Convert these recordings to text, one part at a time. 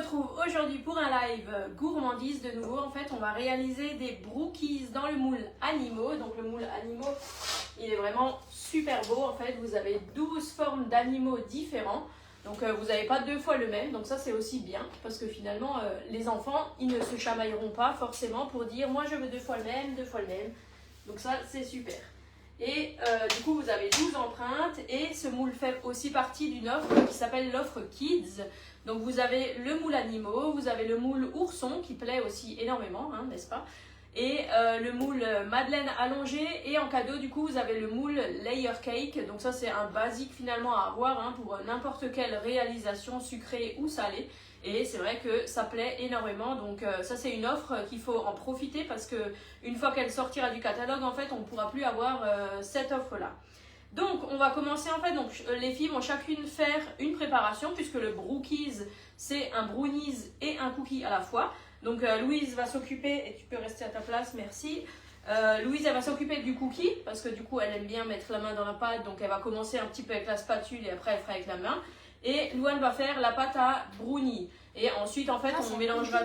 retrouve aujourd'hui pour un live gourmandise de nouveau. En fait, on va réaliser des brookies dans le moule animaux. Donc le moule animaux, il est vraiment super beau. En fait, vous avez 12 formes d'animaux différents. Donc vous n'avez pas deux fois le même. Donc ça, c'est aussi bien. Parce que finalement, les enfants, ils ne se chamailleront pas forcément pour dire « moi, je veux deux fois le même, deux fois le même ». Donc ça, c'est super. Et du coup, vous avez 12 empreintes et ce moule fait aussi partie d'une offre qui s'appelle l'offre Kids. Donc vous avez le moule animaux, vous avez le moule ourson qui plaît aussi énormément, hein, n'est-ce pas? Et le moule madeleine allongée et en cadeau, du coup, vous avez le moule layer cake. Donc ça, c'est un basique finalement à avoir hein, pour n'importe quelle réalisation sucrée ou salée. Et c'est vrai que ça plaît énormément, donc ça c'est une offre qu'il faut en profiter parce que une fois qu'elle sortira du catalogue, en fait, on ne pourra plus avoir cette offre-là. Donc on va commencer en fait, donc les filles vont chacune faire une préparation puisque le brookies c'est un brownies et un cookie à la fois. Donc Louise va s'occuper, et tu peux rester à ta place, merci. Louise elle va s'occuper du cookie parce que du coup elle aime bien mettre la main dans la pâte, donc elle va commencer un petit peu avec la spatule et après elle fera avec la main. Et Louane va faire la pâte à brownie. Et ensuite, en fait, on mélangera...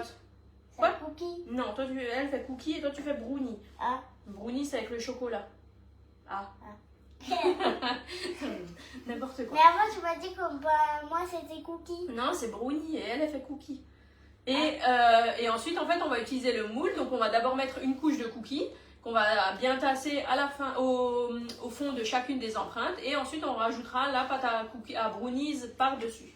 Quoi? Cookie? Non, toi, elle fait cookie et toi, tu fais brownie. Ah. Brownie, c'est avec le chocolat. Ah. N'importe quoi. Mais avant, tu m'as dit que moi, c'était cookie. Non, c'est brownie et elle fait cookie. Et ensuite, en fait, on va utiliser le moule. Donc, on va d'abord mettre une couche de cookie qu'on va bien tasser à la fin, au fond de chacune des empreintes. Et ensuite, on rajoutera la pâte à brownies par-dessus.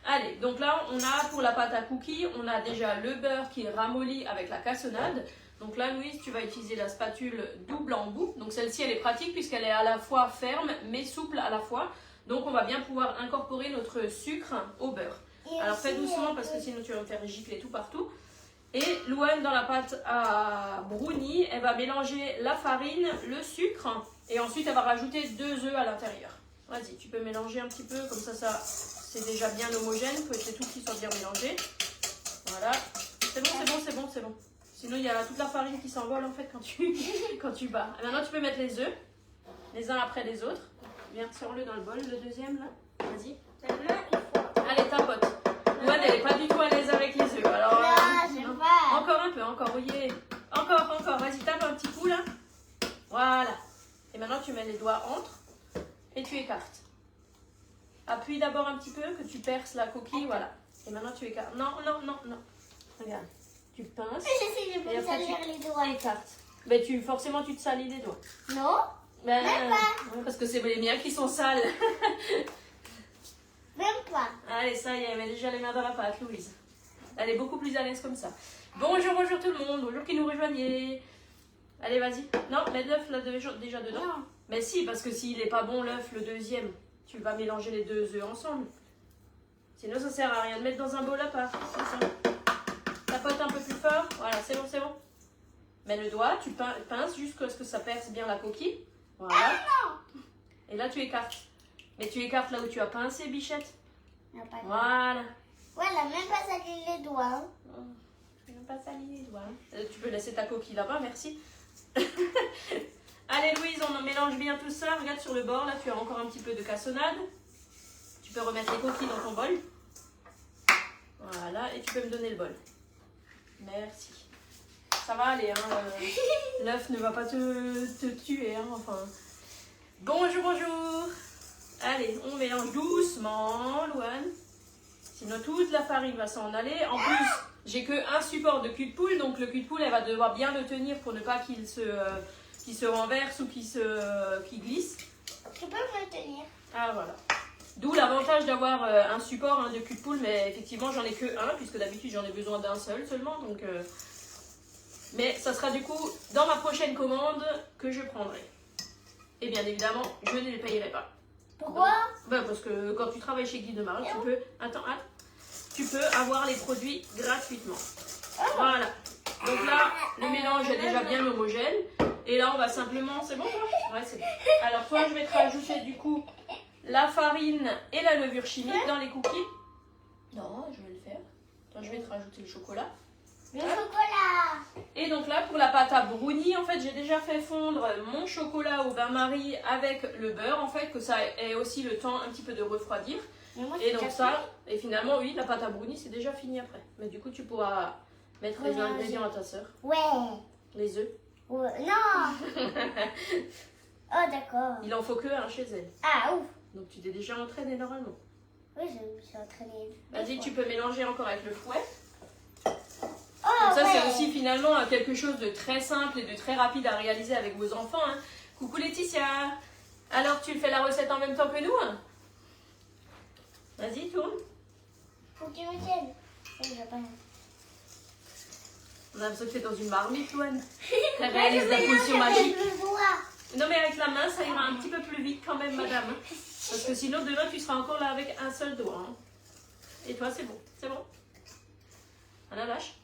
Allez, donc là, on a pour la pâte à cookies, on a déjà le beurre qui est ramolli avec la cassonade. Donc là, Louise, tu vas utiliser la spatule double embout. Donc celle-ci, elle est pratique puisqu'elle est à la fois ferme mais souple à la fois. Donc on va bien pouvoir incorporer notre sucre au beurre. Alors fais doucement parce que sinon tu vas me faire gicler tout partout. Et Louane, dans la pâte à brownie, elle va mélanger la farine, le sucre et ensuite elle va rajouter 2 œufs à l'intérieur. Vas-y, tu peux mélanger un petit peu, comme ça c'est déjà bien homogène, il faut essayer tout qui soit bien mélangé. Voilà, c'est bon, c'est bon, c'est bon, c'est bon. Sinon il y a toute la farine qui s'envole en fait quand tu bats. Et maintenant tu peux mettre les œufs, les uns après les autres. Viens, sors-le dans le bol, le deuxième là, vas-y. Allez, tapote. Louane, elle n'est pas du tout à l'aise avec les œufs. Alors, non, pas. Encore un peu, encore, oui. Encore, vas-y, tape un petit coup là. Voilà. Et maintenant tu mets les doigts entre et tu écartes. Appuie d'abord un petit peu, que tu perces la coquille, voilà. Et maintenant tu écartes. Non. Regarde, tu pinces. J'essaie de me salir les doigts. Écartes. Mais forcément tu te salis les doigts. Non, Ben, même pas. Parce que c'est les miens qui sont sales. Même pas. Allez, ça y est, elle met déjà les mains dans la pâte, Louise. Elle est beaucoup plus à l'aise comme ça. Bonjour tout le monde, bonjour qui nous rejoignez. Allez, vas-y. Non, mets l'œuf là déjà dedans. Non. Mais si, parce que s'il n'est pas bon l'œuf, le deuxième, tu vas mélanger les 2 œufs ensemble. Sinon, ça sert à rien de mettre dans un bol à part. Tapote un peu plus fort. Voilà, c'est bon. Mets le doigt, tu pinces jusqu'à ce que ça perce bien la coquille. Voilà. Ah non. Et là, tu écartes. Mais tu écartes là où tu as pincé, bichette. Non, pas Voilà. Voilà, même pas salir les doigts. Hein. Je ne pas salir les doigts. Tu peux laisser ta coquille là-bas, merci. Allez Louise, on en mélange bien tout ça. Regarde sur le bord, là tu as encore un petit peu de cassonade. Tu peux remettre les coquilles dans ton bol. Voilà, et tu peux me donner le bol. Merci. Ça va aller, hein. L'œuf ne va pas te tuer, hein, enfin. Bonjour. Allez, on mélange doucement, Louane. Sinon toute la farine va s'en aller. En plus, j'ai qu'un support de cul de poule, donc le cul de poule, elle va devoir bien le tenir pour ne pas qu'il se renverse ou qu'il glisse. Tu peux me tenir. Ah voilà. D'où l'avantage d'avoir un support de cul de poule, mais effectivement j'en ai que un, puisque d'habitude j'en ai besoin d'un seul seulement. Donc, mais ça sera du coup dans ma prochaine commande que je prendrai. Et bien évidemment, je ne les payerai pas. Pourquoi? Parce que quand tu travailles chez Guy de Marle, tu peux avoir les produits gratuitement. Voilà. Donc là, le mélange est déjà bien homogène. Et là, on va simplement... C'est bon, toi? Ouais, c'est bon. Alors, toi, je vais te rajouter du coup la farine et la levure chimique dans les cookies. Non, je vais le faire. Attends, je vais te rajouter le chocolat. Le chocolat. Et donc là, pour la pâte à brownie, en fait, j'ai déjà fait fondre mon chocolat au bain-marie avec le beurre, en fait, que ça ait aussi le temps un petit peu de refroidir. Mais moi, Et c'est donc déjà ça, et finalement, oui, la pâte à brownie, c'est déjà fini après. Mais du coup, tu pourras mettre les Mélanger. ingrédients à ta soeur. fini. Ouais. Les œufs. Ouais. Non. Oh, d'accord. Il en faut que un chez elle. Ah, ouf. Donc tu t'es déjà entraîné normalement. Oui, je me suis entraînée. Vas-y, tu peux mélanger encore avec le fouet. Oh, Donc ça, ouais. c'est aussi finalement quelque chose de très simple et de très rapide à réaliser avec vos enfants. Hein. Coucou Laetitia. Alors, tu fais la recette en même temps que nous hein? Vas-y, tourne. Faut que tu me tiennes. Oui, je vais pas. On a l'impression que t'es dans une marmite, Louane. Elle Moi, réalise je la mélange potion avec magique. le doigt. Non, mais avec la main, ça ira un petit peu plus vite quand même, madame. hein. Parce que sinon, demain, tu seras encore là avec un seul doigt. hein. Et toi, c'est bon. C'est bon. À la vache.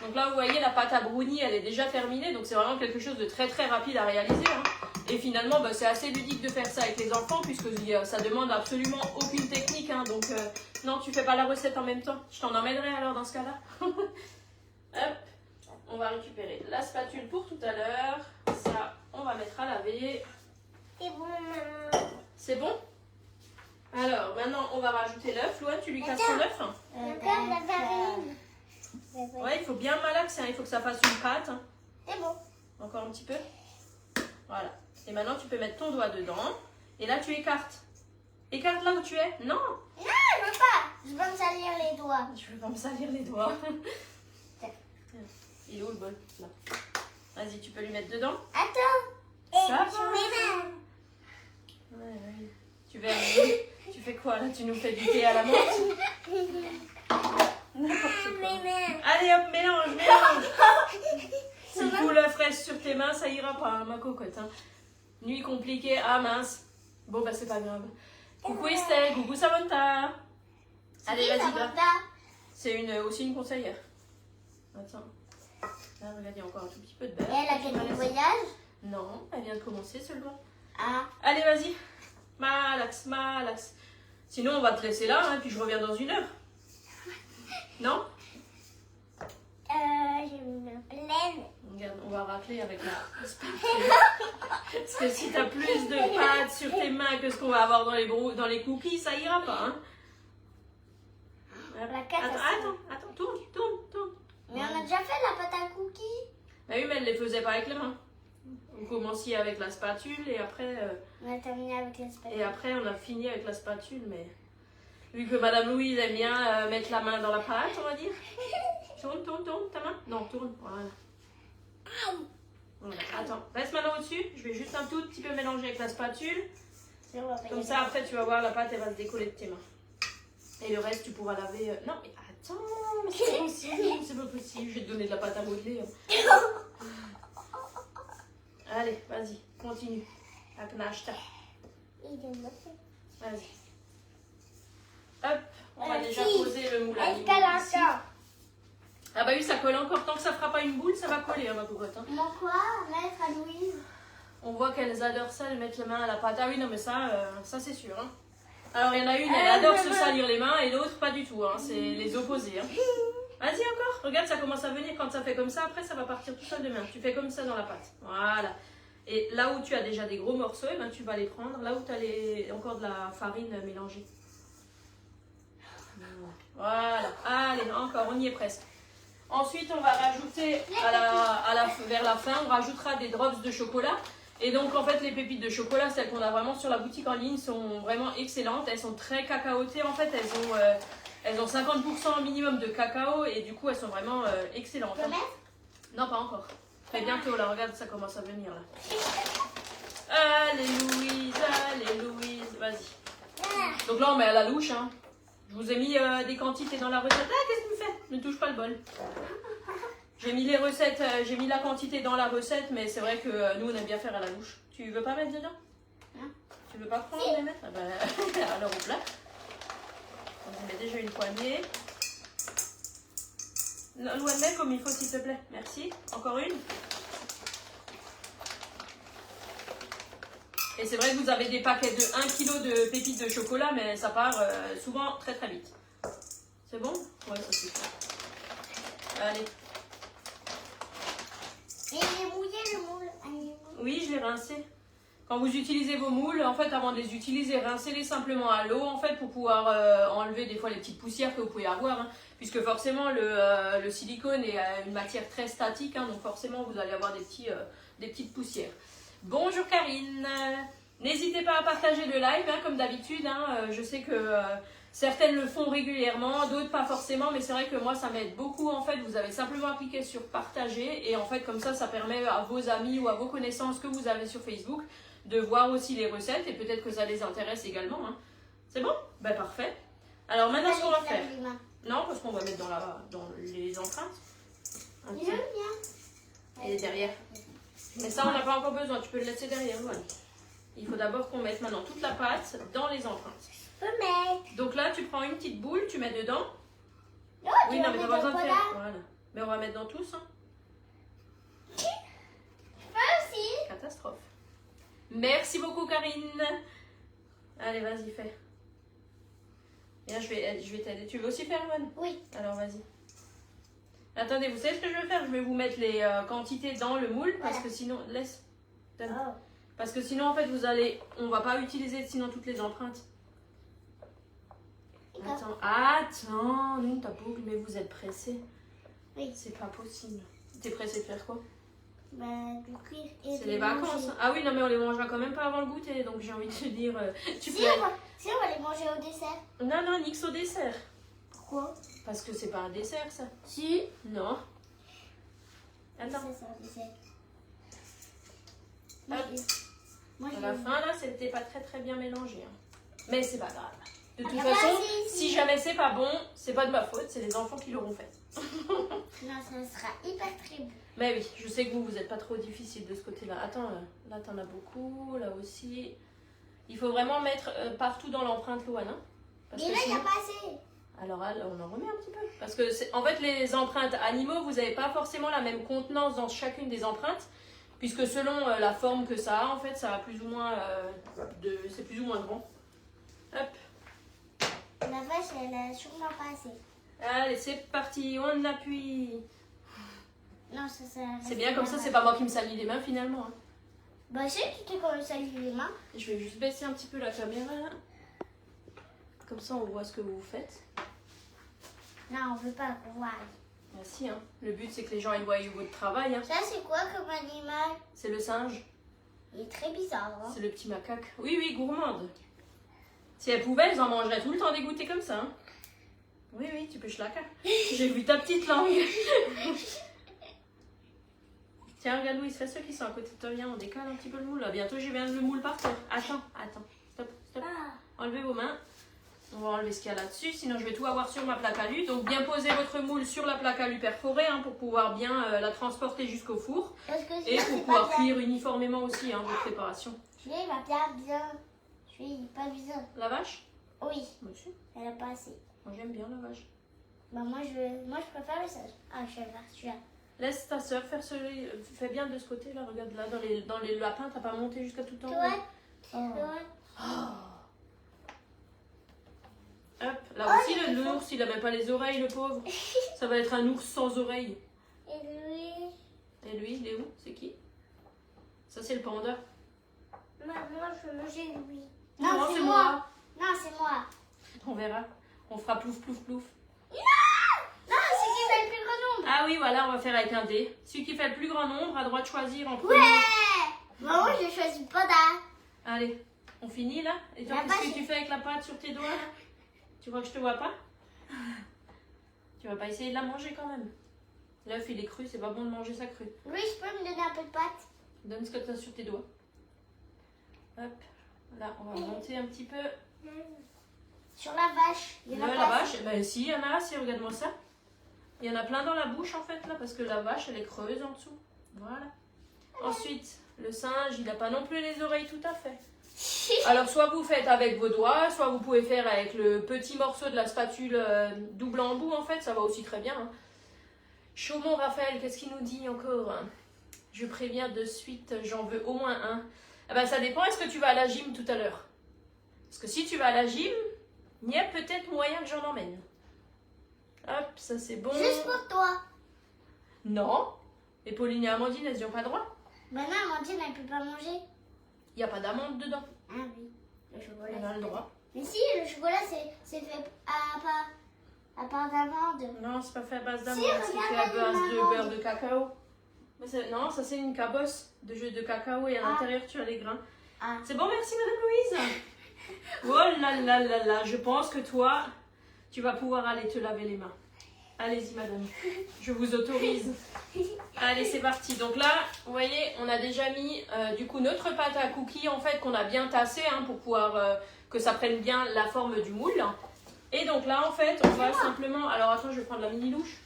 Donc là, vous voyez, la pâte à brownie, elle est déjà terminée. Donc c'est vraiment quelque chose de très très rapide à réaliser. hein. Et finalement, bah, c'est assez ludique de faire ça avec les enfants puisque ça demande absolument aucune technique. hein. Donc non, tu fais pas la recette en même temps. Je t'en emmènerai alors dans ce cas-là. Hop. On va récupérer la spatule pour tout à l'heure. Ça, on va mettre à laver. C'est bon, maman. C'est bon? Alors, maintenant, on va rajouter l'œuf. Louane, tu lui casses son œuf hein. Encore la farine. Ouais, il faut bien malaxer. hein. Il faut que ça fasse une pâte. hein. C'est bon. Encore un petit peu. Voilà. Et maintenant, tu peux mettre ton doigt dedans. Et là, tu écartes. Écarte là où tu es. Non, Non, je veux pas. Je veux me salir les doigts. je veux pas me salir les doigts. Il est où le bol? Là. Vas-y, tu peux lui mettre dedans. Attends. Ça Et mes mains. Ouais. Tu fais quoi là? Tu nous fais du thé à la menthe? N'importe quoi. Mes mains. Allez hop, mélange. S'il coule la fraise sur tes mains, ça ira pas, hein, ma cocotte. hein. Nuit compliquée, ah mince. Bon bah c'est pas grave. Coucou Estelle, coucou Samantha. Allez, vas-y, va. C'est aussi une conseillère. Attends. Là, regarde, il y a encore un tout petit peu de beurre. Et elle a gagné le voyage. Non, elle vient de commencer seulement. Ah. Allez, vas-y. Malax. Sinon, on va te laisser là, hein, puis je reviens dans 1 heure. Non? Je me pleine. Regarde, on va racler avec la spatule. Parce que si tu as plus de pâte sur tes mains que ce qu'on va avoir dans les cookies, ça ira pas. Hein. La catastrophe. Attends, tourne. Mais on a déjà fait la pâte à cookies. Bah oui, mais elle ne les faisait pas avec les mains. Vous commenciez avec la spatule et après, On a terminé avec la spatule. on a fini avec la spatule. Mais vu que Madame Louise aime bien mettre la main dans la pâte, on va dire. Tourne ta main. Non, tourne. Voilà. Attends, reste maintenant au-dessus. Je vais juste un tout petit peu mélanger avec la spatule. Comme ça, après, tu vas voir, la pâte, elle va se décoller de tes mains. Et le reste, tu pourras laver. Non, mais attends, mais c'est pas possible, c'est pas possible. Je vais te donner de la pâte à modeler. Allez, vas-y, continue. Aknashta. Vas-y. Hop, on va déjà poser le moule à Elle niveau colle ici. encore. Ah bah oui, ça colle encore. Tant que ça fera pas une boule, ça va coller, hein, ma cocotte. hein. Mon quoi, mettre à Louise? On voit qu'elles adorent ça, elles mettent les mains à la pâte. Ah oui, non, mais ça c'est sûr. hein. Alors, il y en a une, elle adore se salir les mains et l'autre, pas du tout. hein. C'est les opposés. hein. Vas-y, encore. Regarde, ça commence à venir. Quand ça fait comme ça, après, ça va partir tout seul de main. Tu fais comme ça dans la pâte. Voilà. Et là où tu as déjà des gros morceaux, eh ben, tu vas les prendre. Là où tu as encore de la farine mélangée. Voilà. Allez, encore, on y est presque. Ensuite, on va rajouter vers la fin, on rajoutera des drops de chocolat. Et donc, en fait, les pépites de chocolat, celles qu'on a vraiment sur la boutique en ligne, sont vraiment excellentes. Elles sont très cacaotées. En fait, elles ont 50% minimum de cacao et du coup, elles sont vraiment excellentes. Je peux mettre? Non, pas encore. Très bientôt, là, regarde, ça commence à venir, là. Allez, Louise, vas-y. Donc là, on met à la louche, hein. Je vous ai mis des quantités dans la recette. Ah, qu'est-ce que tu fais? Ne touche pas le bol. J'ai mis les recettes, j'ai mis la quantité dans la recette, mais c'est vrai que nous, on aime bien faire à la louche. Tu veux pas mettre dedans? Non. Tu veux pas prendre et les mettre? Ah ben, alors, au plat. On y met déjà une poignée. Louane, mets comme il faut, s'il te plaît. Merci. Encore une. Et c'est vrai que vous avez des paquets de 1 kg de pépites de chocolat, mais ça part souvent très très vite. C'est bon? Ouais, ça suffit. Allez. Et j'ai mouillé le moule. Oui, je l'ai rincé. Quand vous utilisez vos moules, en fait, avant de les utiliser, rincez-les simplement à l'eau, en fait, pour pouvoir enlever des fois les petites poussières que vous pouvez avoir, hein, puisque forcément, le silicone est une matière très statique, hein, donc forcément, vous allez avoir des petites poussières. Bonjour Karine, n'hésitez pas à partager le live, hein, comme d'habitude, hein, je sais que certaines le font régulièrement, d'autres pas forcément, mais c'est vrai que moi, ça m'aide beaucoup, en fait, vous avez simplement à cliquer sur partager, et en fait, comme ça permet à vos amis ou à vos connaissances que vous avez sur Facebook, de voir aussi les recettes et peut-être que ça les intéresse également. Hein. C'est bon? Ben parfait. Alors maintenant ce qu'on va faire. Non, parce qu'on va mettre dans les empreintes. Et derrière. Mais ça on n'a pas encore besoin, tu peux le laisser derrière. Voilà. Il faut d'abord qu'on mette maintenant toute la pâte dans les empreintes. Donc là tu prends une petite boule, tu mets dedans. Oui, non mais t'as pas besoin de faire. Voilà. Mais on va mettre dans tous. Hein. Catastrophe. Merci beaucoup Karine. Allez, vas-y, fais. Bien, je vais t'aider. Tu veux aussi faire, Luan? Oui. Alors, vas-y. Attendez, vous savez ce que je vais faire? Je vais vous mettre les quantités dans le moule parce que sinon... Laisse. Donne. Oh. Parce que sinon, en fait, on va pas utiliser sinon toutes les empreintes. Attends, nous, ta boucle, mais vous êtes pressé. Oui. C'est pas possible. T'es pressé de faire quoi? Du cuir et c'est les vacances. Ah oui, non, mais on les mangera quand même pas avant le goûter. Donc j'ai envie de te dire. Si on va les manger au dessert. Non, nix au dessert. Pourquoi? Parce que c'est pas un dessert, ça. Si. Non. Attends. C'est un dessert. À la fin, là, c'était pas très bien mélangé. Hein. Mais c'est pas grave. De toute façon, si jamais c'est pas bon, c'est pas de ma faute, c'est les enfants qui l'auront fait. Non, ça sera hyper très bon. Mais oui, je sais que vous êtes pas trop difficile de ce côté-là. Attends, là t'en as beaucoup, là aussi. Il faut vraiment mettre partout dans l'empreinte, Louane. Hein, mais là, il n'y a pas assez. Alors là, on en remet un petit peu. Parce que, en fait, les empreintes animaux, vous n'avez pas forcément la même contenance dans chacune des empreintes. Puisque selon la forme que ça a, en fait, ça a plus ou moins c'est plus ou moins grand. Hop. La vache, elle a sûrement pas assez. Allez, c'est parti, on appuie. Non, ça c'est bien comme ça, c'est pas moi qui me salis les mains finalement. Hein. Bah, c'est tu t'es quand même sali les mains. Je vais juste baisser un petit peu la caméra là. Comme ça, on voit ce que vous faites. Non, on veut pas qu'on voit. Ah si, hein. Le but c'est que les gens ils voient votre travail. Hein. Ça, c'est quoi comme animal? C'est le singe. Il est très bizarre. Hein. C'est le petit macaque. Oui, gourmande. Si elle pouvait, elles en mangeraient tout le temps dégoûtées comme ça. Hein. Oui, tu peux chlaquer. J'ai vu ta petite langue. Tiens, regarde Louise, fais ceux qui sont à côté de toi. Viens, on décale un petit peu le moule. Là. Bientôt, j'ai bien le moule par terre. Attends. Stop. Enlevez vos mains. On va enlever ce qu'il y a là-dessus. Sinon, je vais tout avoir sur ma plaque à alu. Donc, bien poser votre moule sur la plaque à alu perforée hein, pour pouvoir bien la transporter jusqu'au four. Et pour pouvoir cuire uniformément aussi hein, votre préparation. Il va bien. Je suis pas bizarre. La vache? Oui. Moi aussi. Elle a pas assez. Moi, j'aime bien la vache. Bah, moi, je préfère le sage. Ah, je vais faire celui-là. Laisse ta soeur faire celui. Fais bien de ce côté-là. Regarde là, dans les lapins, t'as pas monté jusqu'à tout en haut. Hop, là aussi l'ours, il a même pas les oreilles, le pauvre. Ça va être un ours sans oreilles. Et lui, il est où? C'est qui? Ça, c'est le panda. Moi, je veux manger lui. Non, c'est moi. Non, c'est moi. On verra. On fera plouf. Non, c'est qui fait le plus grand nombre. Ah oui, voilà, on va faire avec un dé. Celui qui fait le plus grand nombre a droit de choisir en premier. Ouais. Moi, j'ai choisi le panda. Allez, on finit là? Et toi, qu'est-ce que tu fais avec la pâte sur tes doigts? Tu vois que je te vois pas? Tu vas pas essayer de la manger quand même? L'œuf, il est cru, c'est pas bon de manger ça cru. Oui, je peux me donner un peu de pâte? Donne ce que tu as sur tes doigts. Hop, là, on va monter un petit peu. Sur la vache. Il y en a la vache, ben si, il y en a assez, regarde-moi ça. Il y en a plein dans la bouche en fait, là, parce que la vache, elle est creuse en dessous. Voilà. Ensuite, le singe, il n'a pas non plus les oreilles tout à fait. Alors, soit vous faites avec vos doigts, soit vous pouvez faire avec le petit morceau de la spatule double embout, en fait, ça va aussi très bien. Hein. Chaumont Raphaël, qu'est-ce qu'il nous dit encore? Je préviens de suite, j'en veux au moins un. Ah ben, ça dépend, est-ce que tu vas à la gym tout à l'heure? Parce que si tu vas à la gym, il y a peut-être moyen que j'en emmène. Hop, ça c'est bon. Juste pour toi. Non. Et Pauline et Amandine, elles n'y ont pas droit? Ben non, Amandine, elle ne peut pas manger. Il n'y a pas d'amande dedans. Ah oui, le chocolat. On a le droit. Mais si, le chocolat, c'est fait à part d'amande. Non, c'est pas fait à base d'amande, Si, c'est regarde, fait à il y a base une de amande. beurre de cacao. Mais non, ça c'est une cabosse de jus de cacao et à l'intérieur tu as les grains. Ah. C'est bon, merci Madame Louise. Oh là là là là, je pense que toi, tu vas pouvoir aller te laver les mains. Allez-y madame, je vous autorise. Allez, c'est parti. Donc là, vous voyez, on a déjà mis du coup notre pâte à cookies en fait qu'on a bien tassé pour pouvoir que ça prenne bien la forme du moule. Et donc là en fait, on va simplement... Alors attends, je vais prendre la mini louche.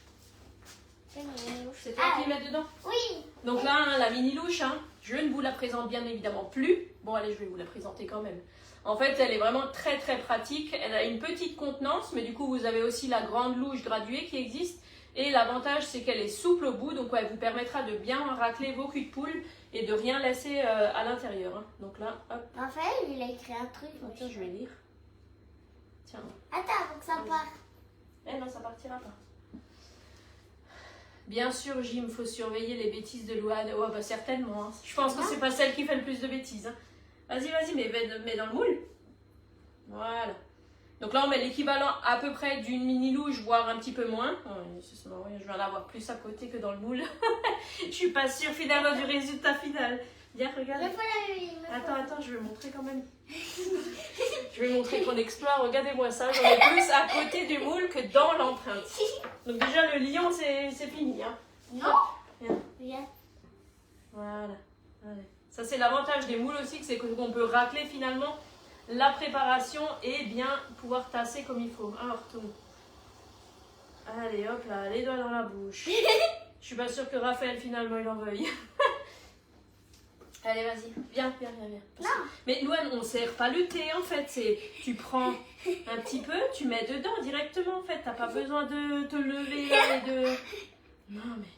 C'est toi qui mets dedans? Oui. Donc là, la mini louche, je ne vous la présente bien évidemment plus. Bon, allez, je vais vous la présenter quand même. En fait, elle est vraiment très très pratique. Elle a une petite contenance, mais du coup, vous avez aussi la grande louche graduée qui existe. Et l'avantage, c'est qu'elle est souple au bout. Donc, elle vous permettra de bien racler vos culs de poule et de rien laisser à l'intérieur. Donc là, hop. Raphaël, il a écrit un truc. Tiens, je vais lire. Tiens. Attends, faut que ça parte. Eh non, ça partira pas. Bien sûr, Jim, il faut surveiller les bêtises de Louane. Oh, bah certainement. Je pense que c'est pas celle qui fait le plus de bêtises. Vas-y, mets dans le moule. Voilà. Donc là, on met l'équivalent à peu près d'une mini louche, voire un petit peu moins. Oh, c'est marrant, je vais en avoir plus à côté que dans le moule. Je suis pas sûre finalement du résultat final. Viens, regarde. Attends, je vais montrer quand même. Je vais montrer qu'on explore. Regardez-moi ça. J'en ai plus à côté du moule que dans l'empreinte. Donc déjà, le lion, c'est fini. Non. Viens. Voilà. Allez. Ça, c'est l'avantage des moules aussi, c'est qu'on peut racler finalement la préparation et bien pouvoir tasser comme il faut. Alors, retourne. Allez, hop là, les doigts dans la bouche. Je suis pas sûre que Raphaël, finalement, il en veuille. Allez, vas-y, viens. Non. Mais Louane, on sert pas le thé en fait. Tu prends un petit peu, tu mets dedans directement en fait. T'as pas besoin de te lever et de. Non, mais.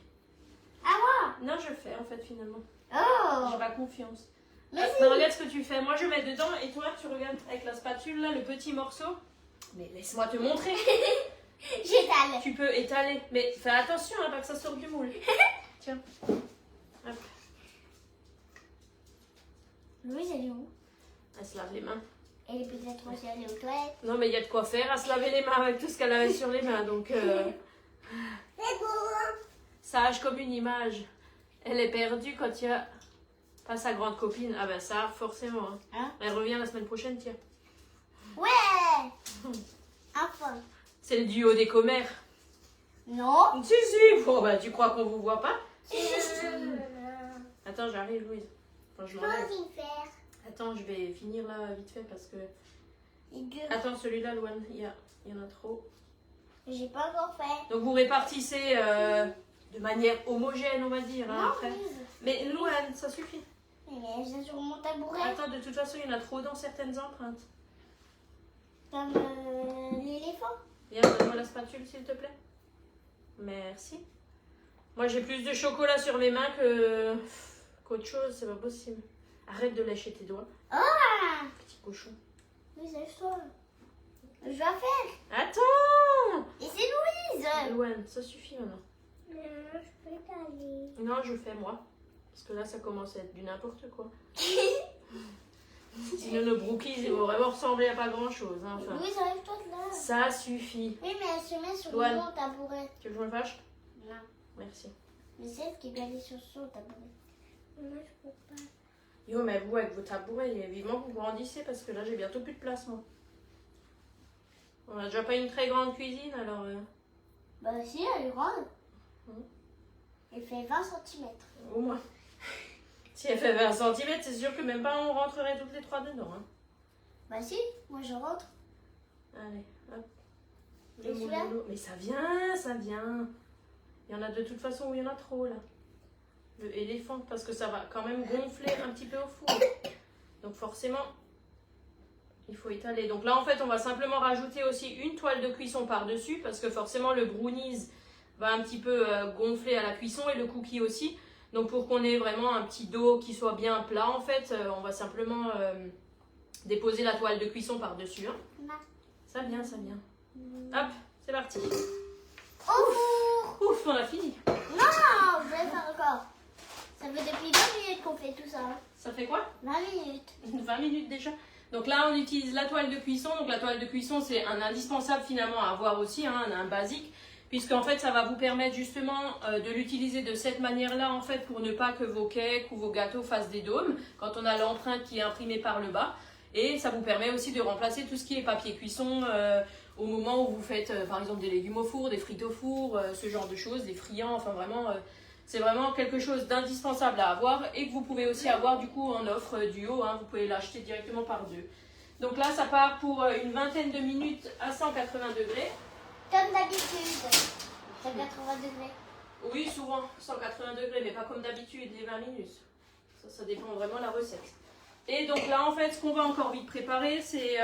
À moi. Non, je fais en fait finalement. Oh. J'ai pas confiance. Mais Mais regarde ce que tu fais. Moi, je mets dedans et toi, tu regardes avec la spatule là, le petit morceau. Mais laisse-moi te montrer. J'étale. Tu peux étaler. Mais fais attention, pas que ça sorte du moule. Tiens. Hop. Louise, elle est où? Elle se lave les mains. Elle est peut-être aussi allée aux toilettes. Non, mais il y a de quoi faire à se laver les mains avec tout ce qu'elle avait sur les mains. Donc, C'est beau. sage comme une image. Elle est perdue quand il y a pas sa grande copine. Ah ben ça, forcément. Elle revient la semaine prochaine, tiens. Ouais. Enfin. C'est le duo des commères. Non. Si. Bon, bah, tu crois qu'on vous voit pas? Attends, j'arrive, Louise. Enfin, je m'enlève. Attends, je vais finir là vite fait parce que... Attends, celui-là, Louane, il y en a trop. J'ai pas encore fait. Donc vous répartissez de manière homogène, on va dire. Non, Après. Louise. Mais Louane, ça suffit. Mais j'ai sur mon tabouret. Attends, de toute façon, il y en a trop dans certaines empreintes. Comme l'éléphant. Viens, donne-moi la spatule, s'il te plaît. Merci. Moi, j'ai plus de chocolat sur mes mains qu'autre chose, c'est pas possible. Arrête de lécher tes doigts. Ah. Petit cochon. Mais lèche-toi. Je vais faire. Attends! Et c'est Louise. Louane, ça suffit maintenant. Je peux t'aller. Non, je fais moi. Parce que là, ça commence à être du n'importe quoi. Sinon, nos brookies, ils vont vraiment ressembler à pas grand-chose. Enfin, Louise, arrive-toi de là. ça suffit. Oui, mais elle se met sur Louane. mon tabouret. Tu veux que je me fâche? Non. Merci. Mais c'est elle qui peut aller sur son tabouret. Moi, je peux pas. Yo, mais vous, avec vos tabourets, vivement que vous grandissez parce que là, j'ai bientôt plus de place, moi. On a déjà pas une très grande cuisine, alors... Bah si, elle est grande. Mhm. Elle fait 20 cm. Au moins. Si elle fait 20 cm, c'est sûr que même pas on rentrerait toutes les trois dedans. Bah si, moi je rentre. Allez, hop. Et celui-là? Mais ça vient. Il y en a de toute façon où il y en a trop, là. Le éléphant, parce que ça va quand même gonfler un petit peu au four. Donc forcément, il faut étaler. Donc là, en fait, on va simplement rajouter aussi une toile de cuisson par-dessus, parce que forcément, le brownies va un petit peu gonfler à la cuisson et le cookie aussi. Donc pour qu'on ait vraiment un petit dos qui soit bien plat, en fait, on va simplement déposer la toile de cuisson par-dessus. Ça vient. Hop, c'est parti. Ouf! Ouf, on a fini. Non, je vais faire encore. Ça fait depuis 20 minutes qu'on fait tout ça. Hein. Ça fait quoi? 20 minutes. 20 minutes déjà. Donc là, on utilise la toile de cuisson. Donc la toile de cuisson, c'est un indispensable finalement à avoir aussi, hein, un basique. Puisqu'en fait, ça va vous permettre justement de l'utiliser de cette manière-là, en fait, pour ne pas que vos cakes ou vos gâteaux fassent des dômes, quand on a l'empreinte qui est imprimée par le bas. Et ça vous permet aussi de remplacer tout ce qui est papier cuisson au moment où vous faites, par exemple, des légumes au four, des frites au four, ce genre de choses, des friands, enfin vraiment... c'est vraiment quelque chose d'indispensable à avoir et que vous pouvez aussi avoir du coup en offre duo, hein, vous pouvez l'acheter directement par deux. Donc là, ça part pour une vingtaine de minutes à 180 degrés. Comme d'habitude. 180 degrés. Oui, souvent 180 degrés, mais pas comme d'habitude, les 20 minutes. Ça dépend vraiment de la recette. Et donc là, en fait, ce qu'on va encore vite préparer, c'est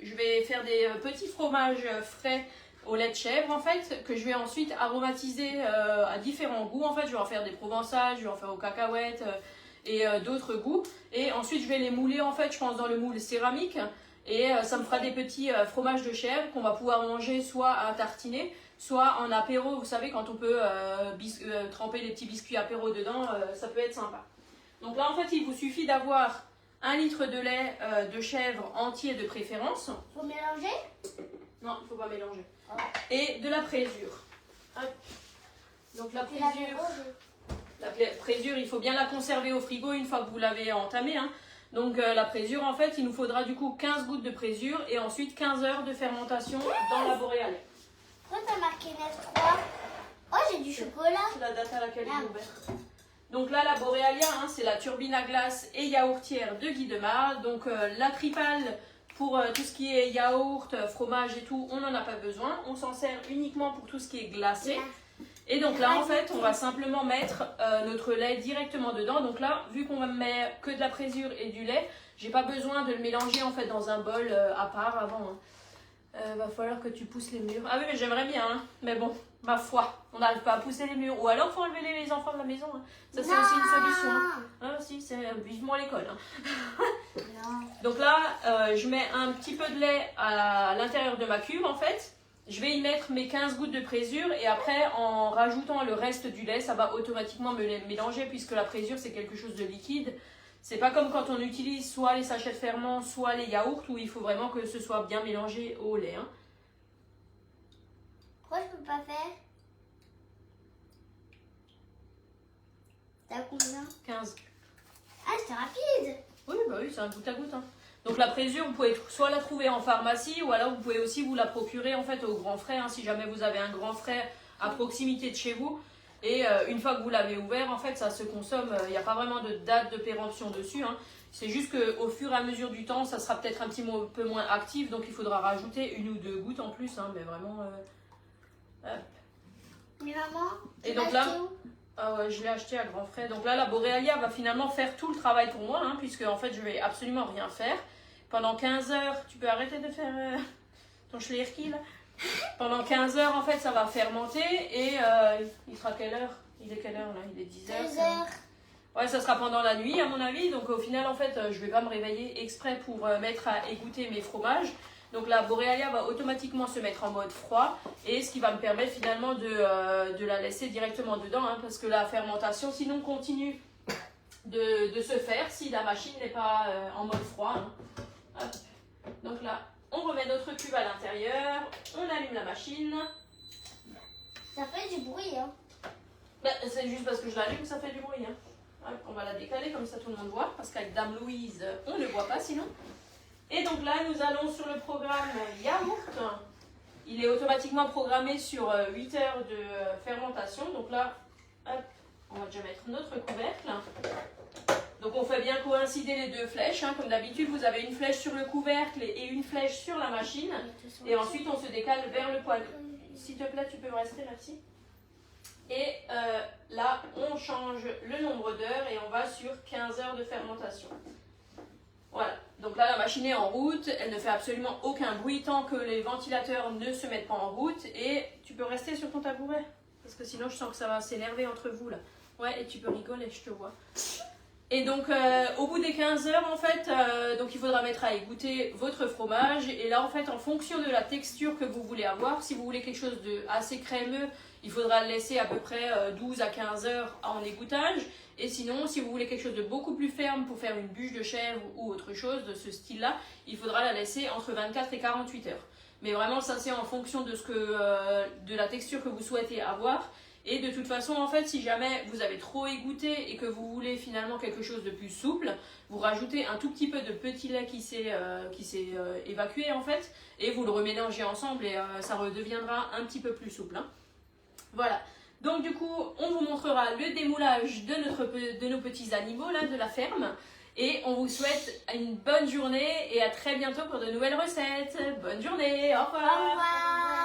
je vais faire des petits fromages frais au lait de chèvre, en fait, que je vais ensuite aromatiser à différents goûts. En fait, je vais en faire des provençales, je vais en faire aux cacahuètes et d'autres goûts. Et ensuite, je vais les mouler, en fait, je pense, dans le moule céramique. Et ça me fera des petits fromages de chèvre qu'on va pouvoir manger soit à tartiner, soit en apéro. Vous savez, quand on peut tremper les petits biscuits apéro dedans, ça peut être sympa. Donc là, en fait, il vous suffit d'avoir 1 litre de lait de chèvre entier de préférence. Faut mélanger? Non, il ne faut pas mélanger. Et de la présure. Hop. Donc la présure, il faut bien la conserver au frigo une fois que vous l'avez entamée. Hein. Donc la présure, en fait, il nous faudra du coup 15 gouttes de présure et ensuite 15 heures de fermentation dans la boréalie. Pourquoi t'as marqué 9,3? Oh, j'ai du chocolat. C'est la date à laquelle il est ouvert. Donc là, la Boréalia, hein, c'est la turbine à glace et yaourtière de Guidemar. Donc la tripale, pour tout ce qui est yaourt, fromage et tout, on n'en a pas besoin. On s'en sert uniquement pour tout ce qui est glacé. Et donc là, en fait, on va simplement mettre notre lait directement dedans. Donc là, vu qu'on va mettre que de la présure et du lait, j'ai pas besoin de le mélanger en fait dans un bol à part avant. Hein. Va falloir que tu pousses les murs. Ah oui, mais j'aimerais bien, hein. Mais bon, ma foi, on n'arrive pas à pousser les murs. Ou alors, faut enlever les enfants de la maison. Hein. Ça, c'est aussi une solution. Ah si, c'est vivement à l'école. Hein. Donc là, je mets un petit peu de lait à l'intérieur de ma cuve, en fait. Je vais y mettre mes 15 gouttes de présure. Et après, en rajoutant le reste du lait, ça va automatiquement me les mélanger, puisque la présure, c'est quelque chose de liquide. C'est pas comme quand on utilise soit les sachets de ferment, soit les yaourts, où il faut vraiment que ce soit bien mélangé au lait. Hein. Pourquoi je peux pas faire? T'as combien? 15. Ah, c'est rapide. Oui, bah oui, c'est un goutte à goutte. Hein. Donc la présure, vous pouvez soit la trouver en pharmacie, ou alors vous pouvez aussi vous la procurer en fait au grand frais, hein, si jamais vous avez un grand frais à proximité de chez vous. Et une fois que vous l'avez ouvert, en fait, ça se consomme. Il n'y a pas vraiment de date de péremption dessus. Hein. C'est juste qu'au fur et à mesure du temps, ça sera peut-être un petit peu moins actif. Donc, il faudra rajouter 1 ou 2 gouttes en plus. Hein, mais vraiment... Mais maman, et donc là, je l'ai acheté à grands frais. Donc là, la Boréalia va finalement faire tout le travail pour moi. Hein, puisque, en fait, je vais absolument rien faire. Pendant 15 heures, tu peux arrêter de faire ton schleierki là. Pendant 15 heures, en fait, ça va fermenter et il sera quelle heure? Il est quelle heure là? Il est 10 heures. 16 heures. Ouais, ça sera pendant la nuit à mon avis. Donc au final, en fait, je vais pas me réveiller exprès pour mettre à égoutter mes fromages. Donc la Boréalia va automatiquement se mettre en mode froid et ce qui va me permettre finalement de la laisser directement dedans. Hein, parce que la fermentation, sinon, continue de se faire si la machine n'est pas en mode froid. Hein. Hop. Donc là... On remet notre cuve à l'intérieur, on allume la machine. Ça fait du bruit, hein. Bah, c'est juste parce que je l'allume que ça fait du bruit. Hein. On va la décaler comme ça tout le monde voit, parce qu'avec Dame Louise, on ne voit pas sinon. Et donc là, nous allons sur le programme yaourt. Il est automatiquement programmé sur 8 heures de fermentation. Donc là, hop, on va déjà mettre notre couvercle. Donc on fait bien coïncider les deux flèches. Hein. Comme d'habitude, vous avez une flèche sur le couvercle et une flèche sur la machine. Et ensuite, on se décale vers le poêle. S'il te plaît, tu peux rester, merci. Et là, on change le nombre d'heures et on va sur 15 heures de fermentation. Voilà. Donc là, la machine est en route. Elle ne fait absolument aucun bruit tant que les ventilateurs ne se mettent pas en route. Et tu peux rester sur ton tabouret. Parce que sinon, je sens que ça va s'énerver entre vous là. Ouais, et tu peux rigoler, je te vois. Et donc, au bout des 15 heures, en fait, donc il faudra mettre à égoutter votre fromage. Et là, en fait, en fonction de la texture que vous voulez avoir, si vous voulez quelque chose de assez crémeux, il faudra le laisser à peu près 12 à 15 heures en égouttage. Et sinon, si vous voulez quelque chose de beaucoup plus ferme pour faire une bûche de chèvre ou autre chose de ce style-là, il faudra la laisser entre 24 et 48 heures. Mais vraiment, ça c'est en fonction de, de la texture que vous souhaitez avoir. Et de toute façon, en fait, si jamais vous avez trop égoutté et que vous voulez finalement quelque chose de plus souple, vous rajoutez un tout petit peu de petit lait qui s'est évacué en fait, et vous le remélangez ensemble et ça redeviendra un petit peu plus souple. Hein. Voilà. Donc du coup, on vous montrera le démoulage de nos petits animaux là, de la ferme. Et on vous souhaite une bonne journée et à très bientôt pour de nouvelles recettes. Bonne journée, au revoir. Au revoir.